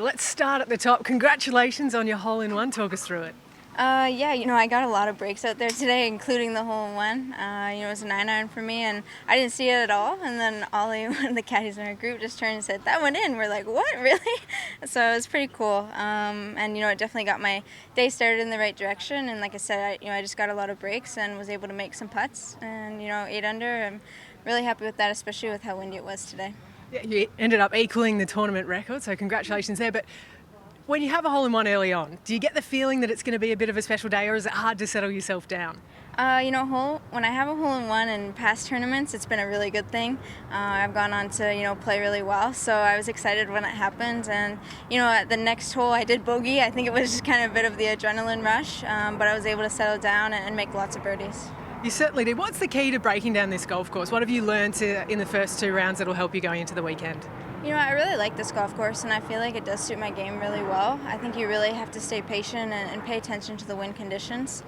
Let's start at the top. Congratulations on your hole-in-one. Talk us through it. Yeah, I got a lot of breaks out there today, including the hole-in-one. It was a 9-iron for me, and I didn't see it at all. And then Ollie, one of the caddies in our group, just turned and said, "That went in." We're like, "What, really?" So it was pretty cool. And it definitely got my day started in the right direction. And like I said, I just got a lot of breaks and was able to make some putts. And 8 under. I'm really happy with that, especially with how windy it was today. Yeah, you ended up equaling the tournament record, so congratulations there. But when you have a hole-in-one early on, do you get the feeling that it's going to be a bit of a special day, or is it hard to settle yourself down? When I have a hole-in-one in past tournaments, it's been a really good thing. I've gone on to, play really well, so I was excited when it happened. And, at the next hole I did bogey. I think it was just kind of a bit of the adrenaline rush, but I was able to settle down and make lots of birdies. You certainly did. What's the key to breaking down this golf course? What have you learned in the first 2 rounds that'll help you going into the weekend? I really like this golf course, and I feel like it does suit my game really well. I think you really have to stay patient and pay attention to the wind conditions.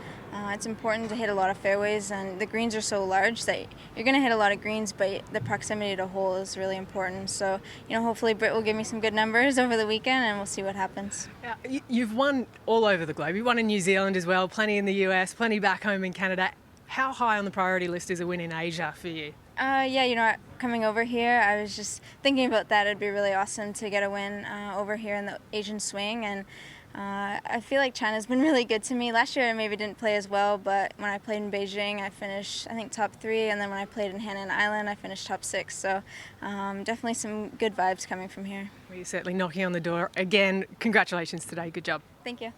It's important to hit a lot of fairways, and the greens are so large that you're going to hit a lot of greens, but the proximity to hole is really important. So, hopefully Britt will give me some good numbers over the weekend, and we'll see what happens. Yeah, you've won all over the globe. You won in New Zealand as well, plenty in the US, plenty back home in Canada. How high on the priority list is a win in Asia for you? Coming over here, I was just thinking about that. It'd be really awesome to get a win over here in the Asian swing, and I feel like China's been really good to me. Last year I maybe didn't play as well, but when I played in Beijing, I finished, I think, top 3, and then when I played in Hainan Island, I finished top 6. So definitely some good vibes coming from here. Well, you're certainly knocking on the door. Again, congratulations today. Good job. Thank you.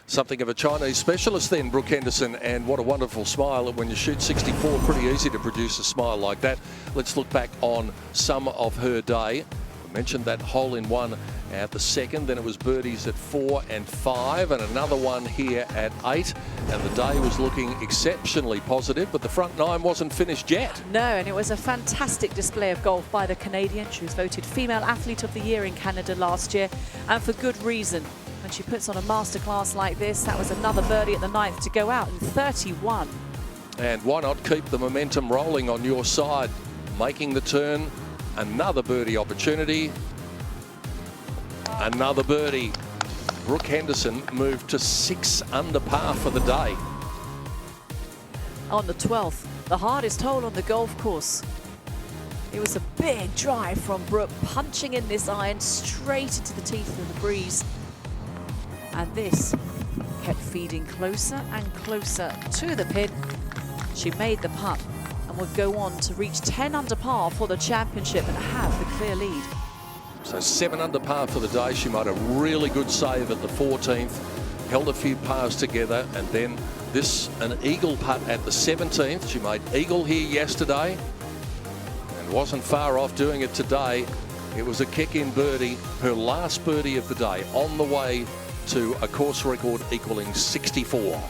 Something of a Chinese specialist then, Brooke Henderson, and what a wonderful smile. When you shoot 64, pretty easy to produce a smile like that. Let's look back on some of her day. I mentioned that hole-in-one at the second, then it was birdies at 4 and 5, and another one here at 8, and the day was looking exceptionally positive, but the front 9 wasn't finished yet. No, and it was a fantastic display of golf by the Canadian. She was voted Female Athlete of the Year in Canada last year, and for good reason. When she puts on a masterclass like this, that was another birdie at the 9th to go out in 31. And why not keep the momentum rolling on your side? Making the turn, another birdie opportunity. Another birdie. Brooke Henderson moved to 6 under par for the day. On the 12th, the hardest hole on the golf course. It was a big drive from Brooke, punching in this iron straight into the teeth of the breeze. And this kept feeding closer and closer to the pin. She made the putt and would go on to reach 10 under par for the championship and have the clear lead. So 7 under par for the day. She made a really good save at the 14th, held a few pars together, and then an eagle putt at the 17th. She made eagle here yesterday and wasn't far off doing it today. It was a kick-in birdie, her last birdie of the day, on the way to a course record equaling 64.